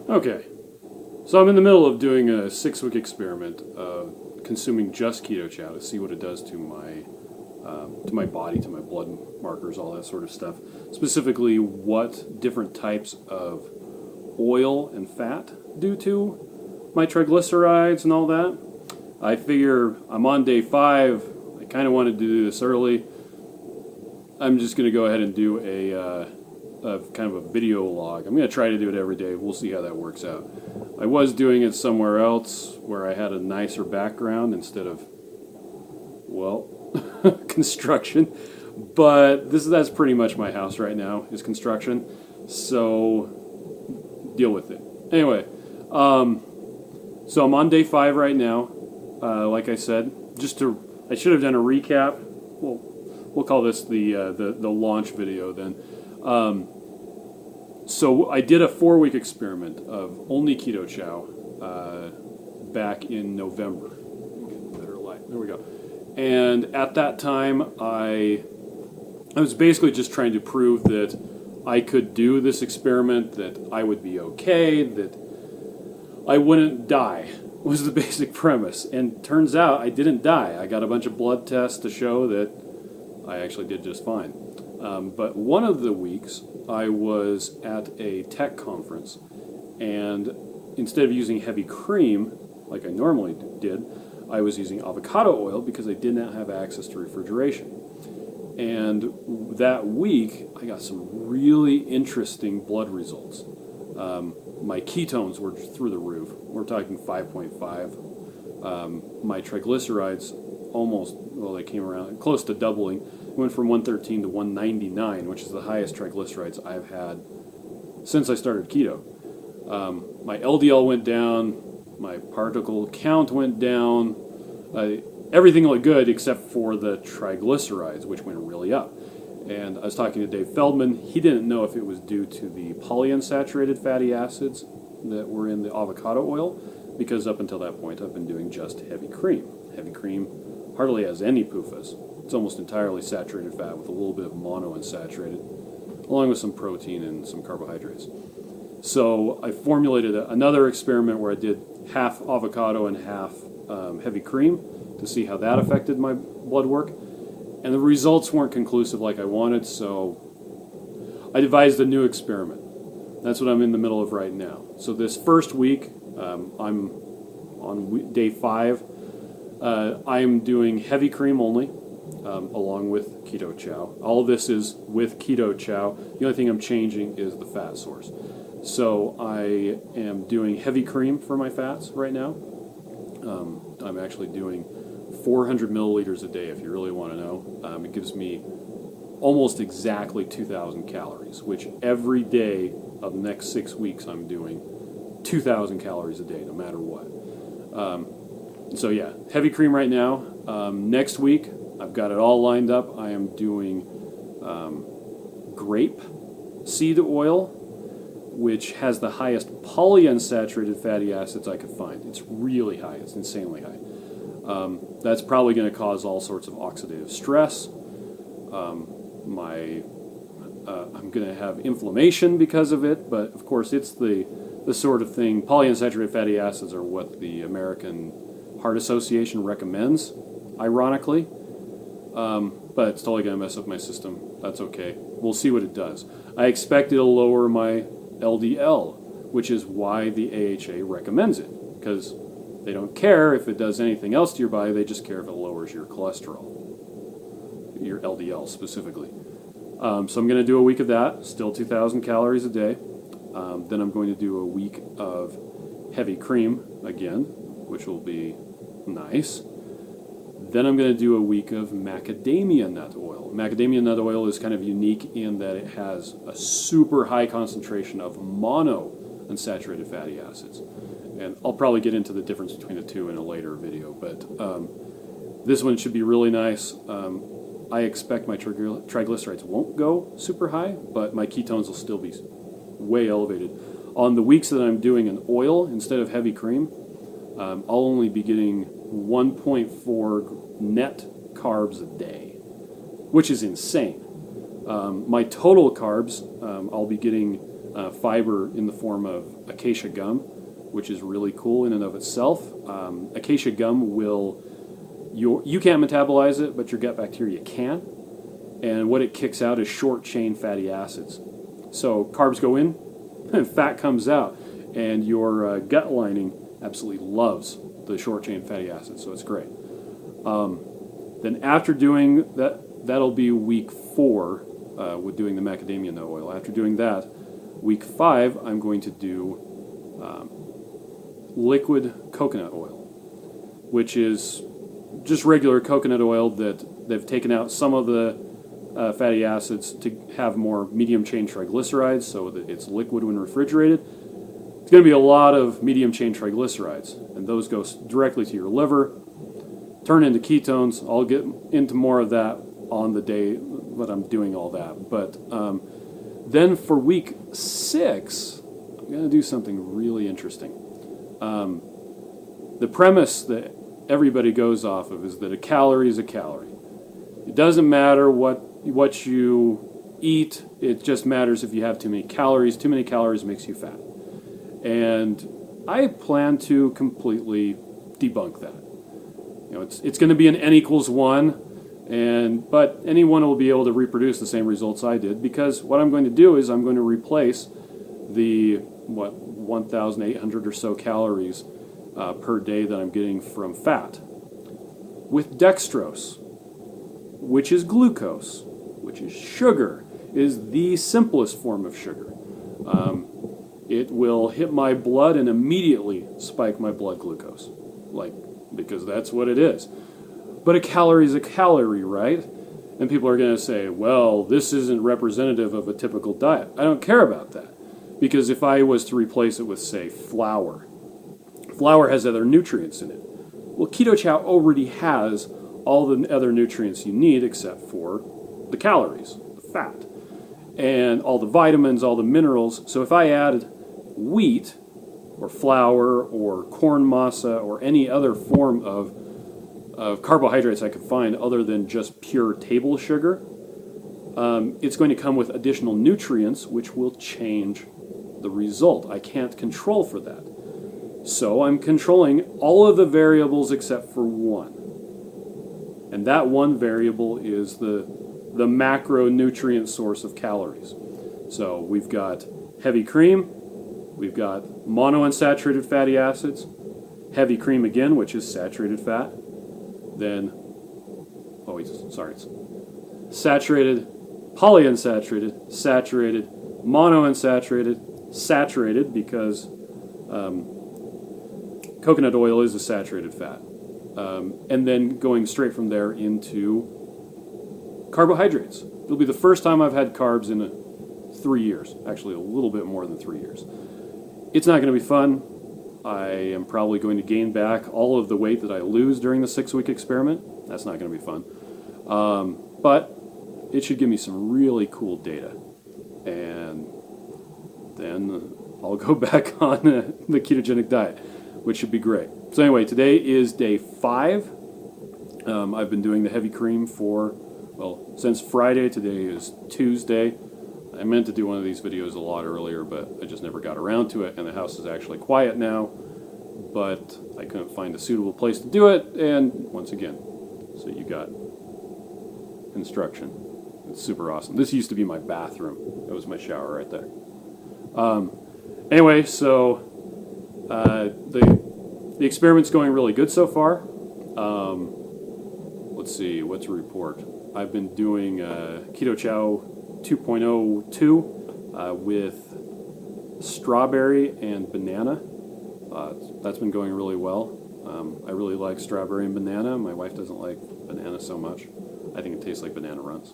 Okay, so I'm in the middle of doing a 6-week experiment of consuming just Keto Chow to see what it does to my body, to my blood markers, all that sort of stuff. Specifically, what different types of oil and fat do to my triglycerides and all that. I figure I'm on day 5. I kind of wanted to do this early. I'm just going to go ahead and do a kind of a video log. I'm going to try to do it every day. We'll see how that works out. I was doing it somewhere else where I had a nicer background instead of, well, construction. But that's pretty much my house right now is construction. So deal with it. Anyway, so I'm on day 5 right now. Like I said, I should have done a recap. We'll call this the launch video then. So I did a 4-week experiment of only Keto Chow back in November. Better light. There we go. And at that time, I was basically just trying to prove that I could do this experiment, that I would be okay, that I wouldn't die, was the basic premise. And turns out I didn't die. I got a bunch of blood tests to show that I actually did just fine. But one of the weeks, I was at a tech conference, and instead of using heavy cream, like I normally did, I was using avocado oil because I did not have access to refrigeration. And that week, I got some really interesting blood results. My ketones were through the roof. We're talking 5.5. My triglycerides they came around close to doubling. It went from 113 to 199, which is the highest triglycerides I've had since I started keto. My LDL went down, my particle count went down, everything looked good except for the triglycerides, which went really up. And I was talking to Dave Feldman. He didn't know if it was due to the polyunsaturated fatty acids that were in the avocado oil, because up until that point I've been doing just heavy cream. Heavy cream hardly has any PUFAs. It's almost entirely saturated fat with a little bit of monounsaturated, along with some protein and some carbohydrates. So I formulated another experiment where I did half avocado and half heavy cream to see how that affected my blood work. And the results weren't conclusive like I wanted, so I devised a new experiment. That's what I'm in the middle of right now. So this first week, I'm on day 5. I'm doing heavy cream only, along with Keto Chow. All of this is with Keto Chow. The only thing I'm changing is the fat source. So I am doing heavy cream for my fats right now. I'm actually doing 400 milliliters a day, if you really want to know. It gives me almost exactly 2,000 calories, which every day of the next 6 weeks I'm doing 2,000 calories a day, no matter what. So yeah, heavy cream right now. Next week, I've got it all lined up. I am doing grape seed oil, which has the highest polyunsaturated fatty acids I could find. It's really high. It's insanely high. That's probably going to cause all sorts of oxidative stress. I'm going to have inflammation because of it, but of course it's the sort of thing. Polyunsaturated fatty acids are what the American Heart Association recommends, ironically. But it's totally going to mess up my system. That's okay. We'll see what it does. I expect it'll lower my LDL, which is why the AHA recommends it, because they don't care if it does anything else to your body. They just care if it lowers your cholesterol, your LDL specifically. So I'm going to do a week of that, still 2,000 calories a day. Then I'm going to do a week of heavy cream again, which will be nice. Then I'm going to do a week of macadamia nut oil. Macadamia nut oil is kind of unique in that it has a super high concentration of monounsaturated fatty acids. And I'll probably get into the difference between the two in a later video, but this one should be really nice. I expect my triglycerides won't go super high, but my ketones will still be way elevated. On the weeks that I'm doing an oil instead of heavy cream, I'll only be getting 1.4 net carbs a day, which is insane. My total carbs, I'll be getting fiber in the form of acacia gum, which is really cool in and of itself. Acacia gum you can't metabolize it, but your gut bacteria can. And what it kicks out is short-chain fatty acids. So carbs go in, and fat comes out, and your gut lining absolutely loves the short-chain fatty acids, so it's great. Then after doing that, that'll be week 4 with doing the macadamia nut oil. After doing that, week 5, I'm going to do liquid coconut oil, which is just regular coconut oil that they've taken out some of the fatty acids to have more medium chain triglycerides, so that it's liquid when refrigerated. It's going to be a lot of medium chain triglycerides, and those go directly to your liver, turn into ketones. I'll get into more of that on the day that I'm doing all that. But then for week 6, I'm going to do something really interesting. The premise that everybody goes off of is that a calorie is a calorie. It doesn't matter what you eat, it just matters if you have too many calories. Too many calories makes you fat. And I plan to completely debunk that. You know, it's going to be an N equals 1, but anyone will be able to reproduce the same results I did, because what I'm going to do is I'm going to replace the 1,800 or so calories per day that I'm getting from fat with dextrose, which is glucose, which is sugar, is the simplest form of sugar. It will hit my blood and immediately spike my blood glucose, because that's what it is. But a calorie is a calorie, right? And people are going to say, well, this isn't representative of a typical diet. I don't care about that, because if I was to replace it with, say, flour has other nutrients in it. Well, Keto Chow already has all the other nutrients you need except for the calories, the fat, and all the vitamins, all the minerals. So if I added wheat or flour or corn masa or any other form of carbohydrates I could find other than just pure table sugar, it's going to come with additional nutrients which will change the result. I can't control for that. So I'm controlling all of the variables except for one. And that one variable is the macronutrient source of calories. So we've got heavy cream, we've got monounsaturated fatty acids, heavy cream again, which is saturated fat, then, it's saturated, polyunsaturated, saturated, monounsaturated, saturated, because coconut oil is a saturated fat. And then going straight from there into carbohydrates. It'll be the first time I've had carbs in 3 years, actually a little bit more than 3 years. It's not going to be fun. I am probably going to gain back all of the weight that I lose during the 6-week experiment. That's not going to be fun. But it should give me some really cool data. And then I'll go back on the ketogenic diet, which should be great. So anyway, today is day 5. I've been doing the heavy cream since Friday. Today is Tuesday. I meant to do one of these videos a lot earlier, but I just never got around to it, and the house is actually quiet now, but I couldn't find a suitable place to do it, and once again, so you got instruction. It's super awesome. This used to be my bathroom. That was my shower right there. Anyway, so the experiment's going really good so far. Let's see, what to report. I've been doing Keto Chow 2.02 with strawberry and banana. That's been going really well. I really like strawberry and banana. My wife doesn't like banana so much. I think it tastes like banana runs.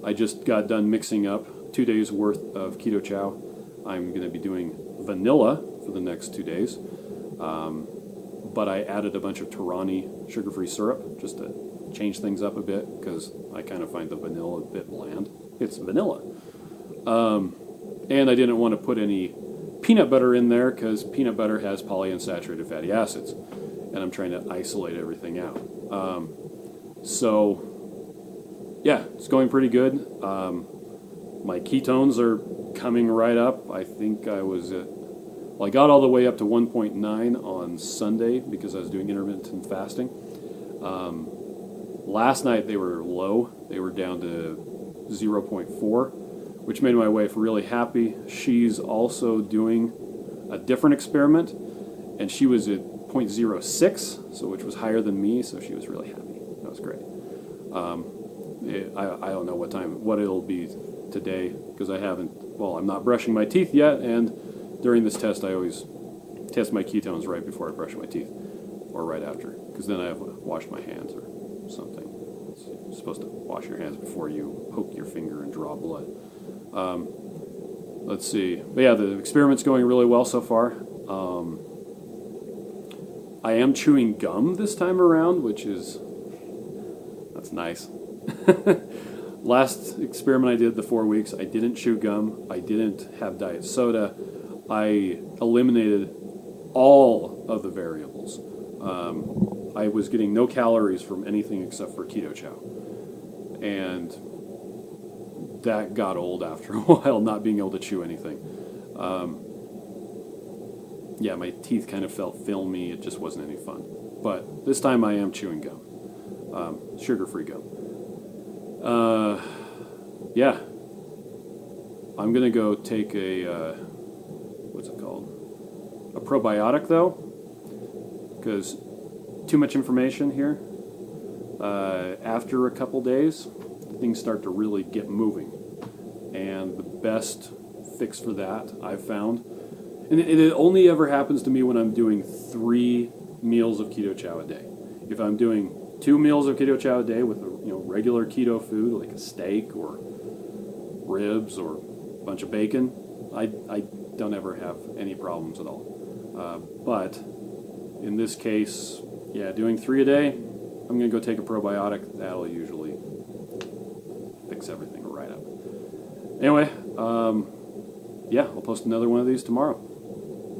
I just got done mixing up 2 days worth of Keto Chow. I'm going to be doing vanilla for the next 2 days. But I added a bunch of Torani sugar-free syrup just to change things up a bit, because I kind of find the vanilla a bit bland. It's vanilla. And I didn't want to put any peanut butter in there, because peanut butter has polyunsaturated fatty acids, and I'm trying to isolate everything out. So, yeah, it's going pretty good. My ketones are coming right up. I think I was at, well, I got all the way up to 1.9 on Sunday because I was doing intermittent fasting. Last night they were low. They were down to 0.4, which made my wife really happy. She's also doing a different experiment, and she was at 0.06, so which was higher than me, so she was really happy. That was great. I don't know what it'll be today because I'm not brushing my teeth yet, and during this test I always test my ketones right before I brush my teeth or right after, because then I have to wash my hands or something. You're supposed to wash your hands before you poke your finger and draw blood. Let's see. But yeah, the experiment's going really well so far. I am chewing gum this time around, that's nice. Last experiment I did, the 4 weeks, I didn't chew gum. I didn't have diet soda. I eliminated all of the variables. I was getting no calories from anything except for Keto Chow. And that got old after a while, not being able to chew anything. Yeah, my teeth kind of felt filmy. It just wasn't any fun. But this time I am chewing gum. Sugar-free gum. Yeah. I'm going to go take what's it called? A probiotic, though, because too much information here. After a couple days, things start to really get moving. And the best fix for that, I've found, and it only ever happens to me when I'm doing 3 meals of Keto Chow a day. If I'm doing 2 meals of Keto Chow a day with regular keto food like a steak or ribs or a bunch of bacon, I don't ever have any problems at all. But in this case, yeah, doing 3 a day, I'm going to go take a probiotic. That'll usually fix everything right up. Anyway, yeah, I'll post another one of these tomorrow.